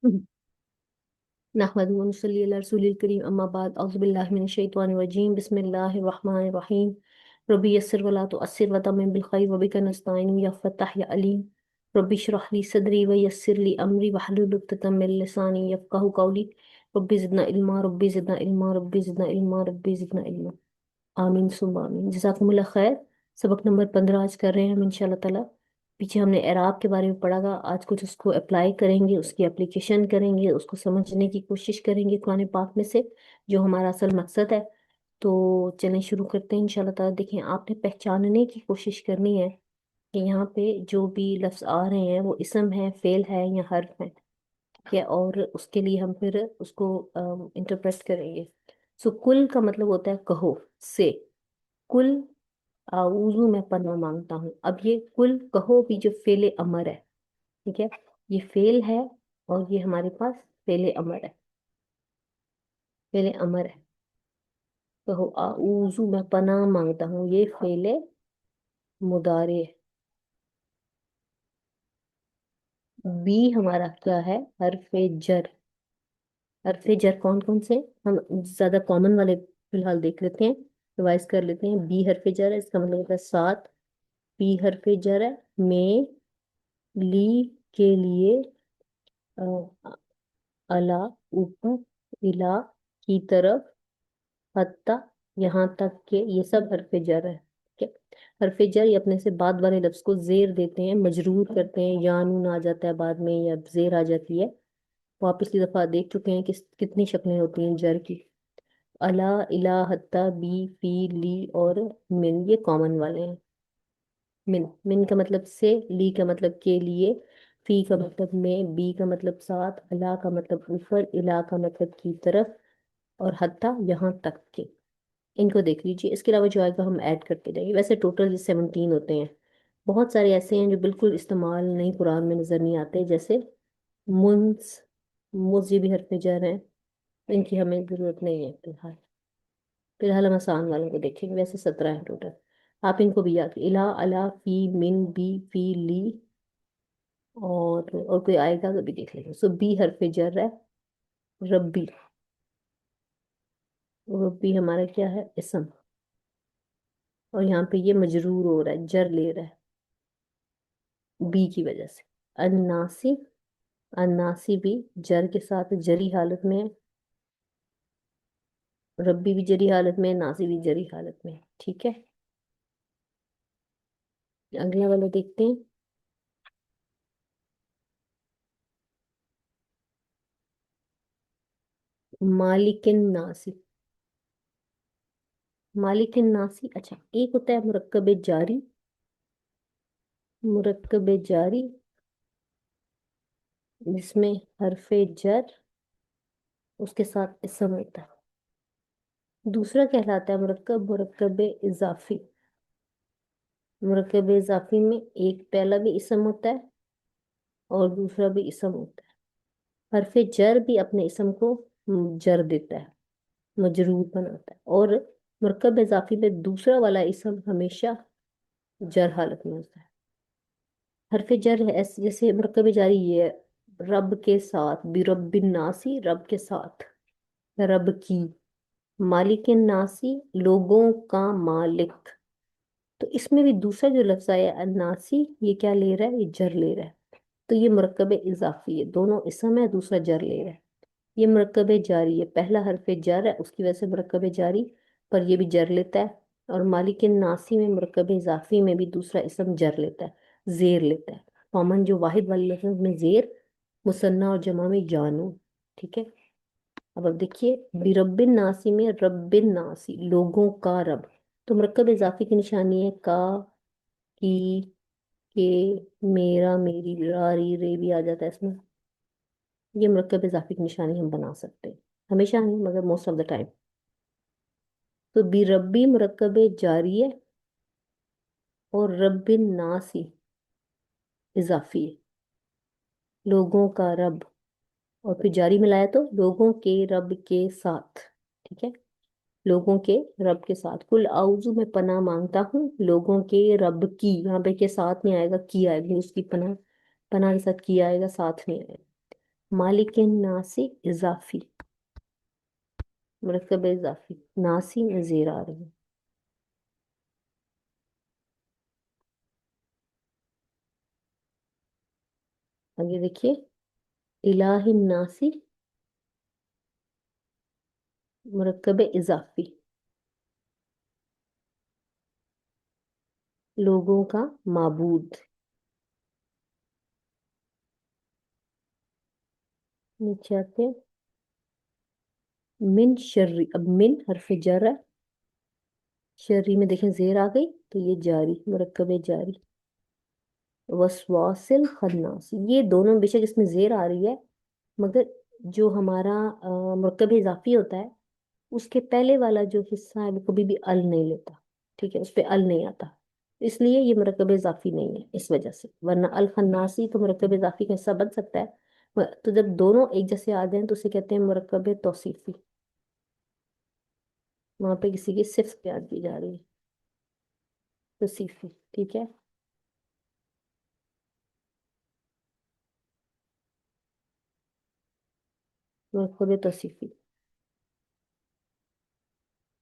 नहमदुहु व नसल्ली अला रसूलिल करीम अम्मा बाद औज़ु बिल्लाहि मिनश शैतानिर रजीम बिस्मिल्लाहिर रहमानिर रहीम रब्बी यस्सिर वला तुअस्सिर व तम्मिम बिल खैर व बिका नस्तईन या फत्ताह या अलीम रब्बी इश्रह ली सदरी व यस्सिर ली अमरी वहलुल उक़दतम मिन लिसानी यफ़क़हू क़ौली रब्बी ज़िदना इल्मा रब्बी ज़िदना इल्मा रब्बी ज़िदना इल्मा रब्बी ज़िदना इल्मा। आमीन सुम्मा आमीन। जज़ाकुमुल्लाह खैर। सबक नंबर 15 आज कर रहे हैं हम इंशाल्लाह ताला। पीछे हमने एराब के बारे में पढ़ा था, आज कुछ उसको अप्लाई करेंगे, उसकी एप्लीकेशन करेंगे, उसको समझने की कोशिश करेंगे कुरान पाक में से, जो हमारा असल मकसद है। तो चलें शुरू करते हैं इंशाल्लाह ताला। देखें, आपने पहचानने की कोशिश करनी है कि यहाँ पे जो भी लफ्ज़ आ रहे हैं वो इसम है, फेल है या हर्फ है। ठीक है, और उसके लिए हम फिर उसको इंटरप्रेट करेंगे। सो कुल का मतलब होता है कहो, से। कुल आऊजू में पनाह मांगता हूँ। अब ये कुल कहो भी जो फेले अमर है, ठीक है, ये फेल है और ये हमारे पास फेले अमर है, फेले अमर है। कहो आऊजू में पनाह मांगता हूँ, ये फेले मुदारे है। बी हमारा क्या है? हरफे जर। हरफे जर कौन कौन से? हम ज्यादा कॉमन वाले फिलहाल देख लेते हैं, रिवाइज कर लेते हैं। बी हरफे जर है, इसका मतलब होता है साथ। पी हरफे जर है, में, ली के लिए, अ, अला ऊपर, इला की तरफ, हत्ता यहाँ तक के, ये सब हरफे जर है। ठीक है, हरफे जर ये अपने से बाद वाले लफ्ज को जेर देते हैं, मजरूर करते हैं, या नून आ जाता है बाद में या जेर आ जाती है। वो आप पिछली दफा देख चुके हैं कि कितनी शक्लें होती हैं जर की। अला, इला, हत्ता, बी, फी, ली और मिन, ये कॉमन वाले हैं। मिन, मिन का मतलब से, ली का मतलब के लिए, फी का मतलब में, बी का मतलब साथ, अला का मतलब ऊपर, इला का मतलब की तरफ, और हत्ता यहाँ तक के। इनको देख लीजिए। इसके अलावा जो आएगा हम ऐड करते जाएंगे। वैसे टोटल 17 होते हैं। बहुत सारे ऐसे हैं जो बिल्कुल इस्तेमाल नहीं, कुरान में नजर नहीं आते, जैसे मुंस, मुझ, ये भी हरफ जर हैं। इनकी हमें जरूरत नहीं है फिलहाल। फिलहाल हम आसान वालों को देखेंगे। वैसे 17 है टोटल। आप इनको भी याद, इला, अला, फी, मिन, बी, फी, ली, और कोई आएगा तो भी देख लेंगे। सो बी हरफ जर है, रब्बी। रब्बी हमारा क्या है? इसम। और यहाँ पे ये मजरूर हो रहा है, जर ले रहा है बी की वजह से। अन्नासी, अन्नासी भी जर के साथ जरी हालत में है। रब्बी भी जरी हालत में है, नासी भी जरी हालत में है। ठीक है, अगला वाला देखते हैं। मालिकिन नासी। मालिकिन नासी, अच्छा, एक होता है मुरक्कब जारी। मुरक्कब जारी जिसमें हरफे जर उसके साथ इसम होता है। दूसरा कहलाता है मुरक्कब, मुरक्कब इजाफी। मुरक्कब इजाफी में एक पहला भी इसम होता है और दूसरा भी इसम होता है। हरफे जर भी अपने इसम को जर देता है, मजरूर बनाता है। और मुरक्कब इजाफी में दूसरा वाला इसम हमेशा जर हालत में होता है। हरफे जर है ऐसे, जैसे मुरक्कब जारी ये है, रब के साथ, बिरब्बिन नासी, रब के साथ, रब की, मालिकिन नासी, लोगों का मालिक। तो इसमें भी दूसरा जो लफ्ज आया अन्नासी, ये क्या ले रहा है? ये जर ले रहा है। तो ये मुरक्कब इजाफी है, दोनों इसम है, दूसरा जर ले रहा है। ये मुरक्कब जारी है, पहला हरफ जर है, उसकी वजह से मुरक्कब जारी, पर ये भी जर लेता है। और मालिक नासी में, मुरक्कब इजाफी में भी दूसरा इसम जर लेता है, जेर लेता है। कॉमन जो वाहिद वाले लफ्ज में जेर, मुसन्ना और जमा में जानू। ठीक है, अब देखिए, बिरब्बिन नासी में रब्बिन नासी, लोगों का रब। तो मुरक्कब इजाफी की निशानी है का, की, के, मेरा, मेरी, री, रे भी आ जाता है इसमें। ये मुरक्कब इजाफी की निशानी हम बना सकते हैं, हमेशा नहीं मगर मोस्ट ऑफ द टाइम। तो बी रब्बी मुरक्कब जारी है और रब्बिन नासी इजाफी है, लोगों का रब। और फिर जारी मिलाया तो लोगों के रब के साथ। ठीक है, लोगों के रब के साथ। कुल आउजू में पनाह मांगता हूँ लोगों के रब की। यहाँ पे के साथ नहीं आएगा, की आएगी उसकी पनाह, पनाह के साथ की आएगा, साथ नहीं आएगा। मालिक नासी इजाफी, मुरक्कब इजाफी, नासी में जेर आ रही है। आगे देखिए, इलाही नासी, मुरक्कब इजाफी, लोगों का माबूद। नीचे आते हैं, मिन शर्री, अब मिन हरफ जर है, शर्री में देखें जेर आ गई तो ये जारी, मुरक्कब जारी। वसवासिल खन्नास, ये दोनों बेशक इसमें जेर आ रही है, मगर जो हमारा मुरक्कब इजाफी होता है उसके पहले वाला जो हिस्सा है वो कभी भी अल नहीं लेता। ठीक है, उस पे अल नहीं आता, इसलिए ये मुरक्कब इजाफी नहीं है इस वजह से। वरना अल खन्नासी तो मुरक्कब इजाफी का हिस्सा बन सकता है। तो जब दोनों एक जैसे आ जाएं तो उसे कहते हैं मुरक्कब तौसीफी। वहां पे किसी की सिर्फ याद की जा रही है, तौसीफी। ठीक है, मुरक्कब तौसीफी।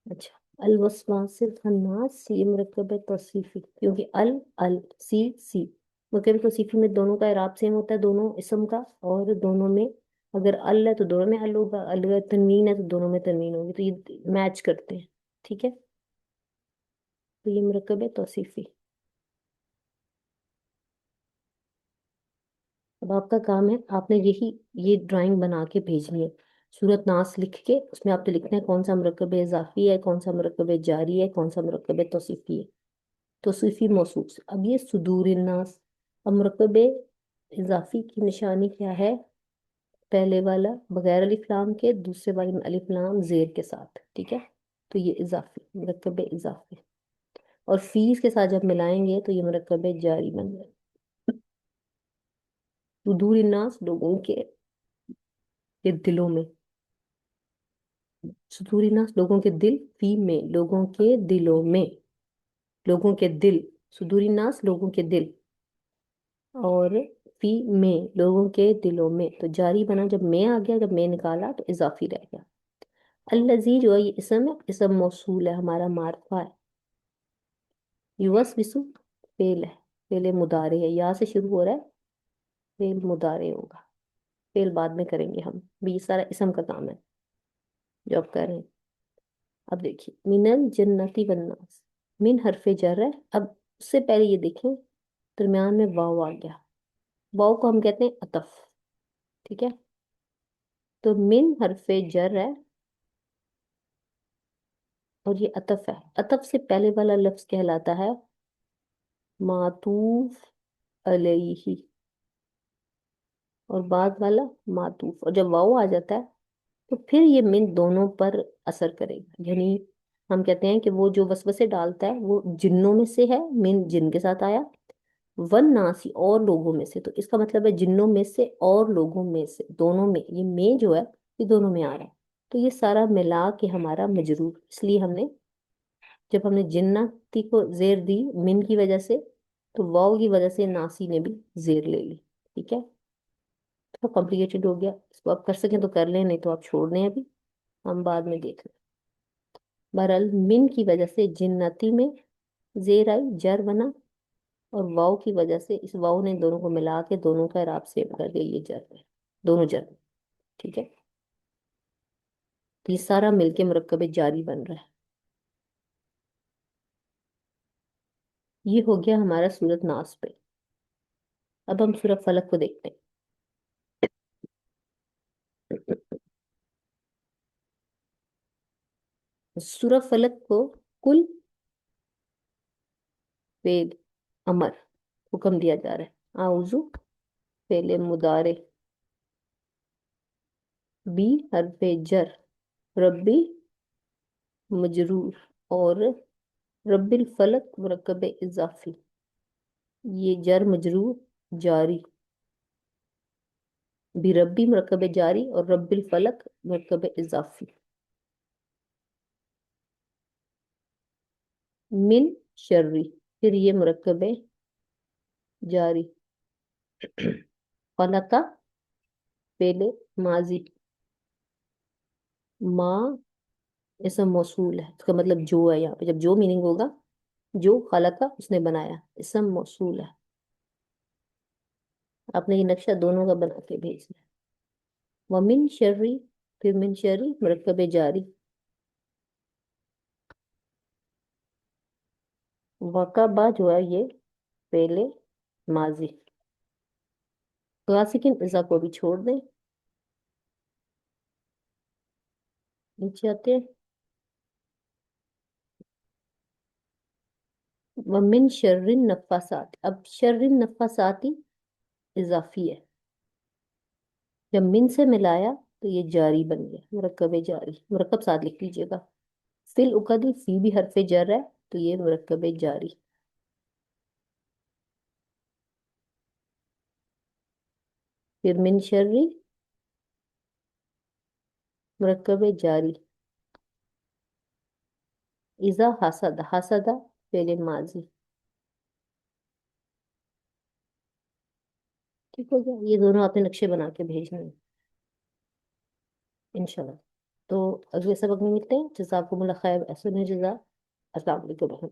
अच्छा, अल वसवासिल खन्नास, ये मुरक्कब है तौसीफी, क्योंकि अल अल सी सी, मुरक्कब तौसीफी में दोनों का इराब सेम होता है, दोनों इसम का। और दोनों में अगर अल है तो दोनों में अल होगा, अगर तनवीन है तो दोनों में तनवीन होगी, तो ये मैच करते हैं। ठीक है, तो ये मुरक्कब है तौसीफी। अब आपका काम है, आपने ये ड्राइंग बना के भेजनी है। सूरत नास लिख के उसमें आपने लिखना है कौन सा मुरक्कब इजाफी है, कौन सा मुरक्कब जारी है, कौन सा मुरक्कब तौसीफी है। तौसीफी मौसूफ से, अब ये सुदूर नास। अब मुरक्कब इजाफी की निशानी क्या है? पहले वाला बगैर अलिफ लाम के, दूसरे वाले में अलिफ लाम जेर के साथ। ठीक है, तो ये इजाफी, मुरक्कब इजाफी। और फीस के साथ जब मिलाएंगे तो ये मुरक्कब जारी बन जाए। सुदूर नास, लोगों के दिलों में। सुदूर नास, लोगों के दिल, फी में, लोगों के दिलों में, लोगों के दिल। सुदूर नास, लोगों के दिल, और फी में, लोगों के दिलों में। तो जारी बना, जब मैं आ गया, जब मैं निकाला तो इजाफी रह गया। अल्लजी जो है ये इसम है, इसम मौसूल है, हमारा मार्फा है। युवस बिसु फेल है, फेल मुदारे है, या से शुरू हो रहा है, फेल मुदारे होगा। फेल बाद में करेंगे हम भी, ये सारा इसम का काम है जो आप कर रहे हैं। अब देखिए, मिनल जन्नति वन्नास, मिन हरफे जर है। अब उससे पहले ये देखें, दरम्यान में वाव आ गया, वाव को हम कहते हैं अतफ। ठीक है, तो मिन हरफे जर है और ये अतफ है। अतफ से पहले वाला लफ्ज कहलाता है मातूफ अलैहि, और बाद वाला मातूफ। और जब वाव आ जाता है तो फिर ये मिन दोनों पर असर करेगा। यानी हम कहते हैं कि वो जो वसवसे डालता है वो जिन्नों में से है, मिन जिन के साथ आया, वन नासी और लोगों में से। तो इसका मतलब है जिन्नों में से और लोगों में से, दोनों में, ये में जो है ये दोनों में आ रहा है। तो ये सारा मिला के हमारा मजरूर, इसलिए हमने, जब हमने जिन्नाती को जेर दी मिन की वजह से, तो वाव की वजह से नासी ने भी जेर ले ली। ठीक है, तो कॉम्प्लिकेटेड हो गया, इसको आप कर सकें तो कर लें, नहीं तो आप छोड़ दें, अभी हम बाद में देख लें। बहरहाल मिन की वजह से जिन्नती में जेर आई, जर बना, और वाव की वजह से इस वाव ने दोनों को मिला के दोनों का इराब सेव कर दिया, ये जर है, दोनों जर। ठीक है, तो ये सारा मिलके मुरक्कब जारी बन रहा है। ये हो गया हमारा सूरत नास पे। अब हम सूरत फलक को देखते हैं। सूरत फलक को कुल फेल अमर हुक्म दिया जा रहा है। आउजू फेले मुदारे, बी हरफे जर, रब्बी मजरूर, और रब्बिल फलक मुरक्कब इजाफी। ये जर मजरूर जारी, भी रब्बी मुरक्कब जारी और रब्बिल फलक मुरक्कब इजाफी। मिन शर्री, फिर ये मुरक्कब जारी, फलक فعل ماضی، ما اسم موصول ہے، اس کا مطلب جو ہے، یہاں پہ جب جو میننگ ہوگا جو خلقہ اس نے بنایا، اسم موصول ہے. آپ نے یہ نقشہ دونوں کا بنا کے بھیجنا ہے. ومن شرری، پھر من شرری مرکب جاری. وقبہ جو ہے یہ فعل ماضی. ساکن اذا کو بھی چھوڑ دیں. نیچے آتے ہیں. ومن شر النفاسات، اب شر النفاسات اضافی ہے، جب من سے ملایا تو یہ جاری بن گیا، مرکب جاری. مرکب ساتھ لکھ لیجیے گا. فی العقد، فی بھی حرف جر ہے تو یہ مرکب جاری. پھر من شر مرکب جاری. اذا حسد، حسد فعل ماضی. ٹھیک ہو گیا. یہ دونوں آپ نے نقشے بنا کے بھیجنے ہیں انشاءاللہ. تو اگلے سبق میں ملتے ہیں. جزاکم اللہ خیر، احسن جزا. السلام علیکم.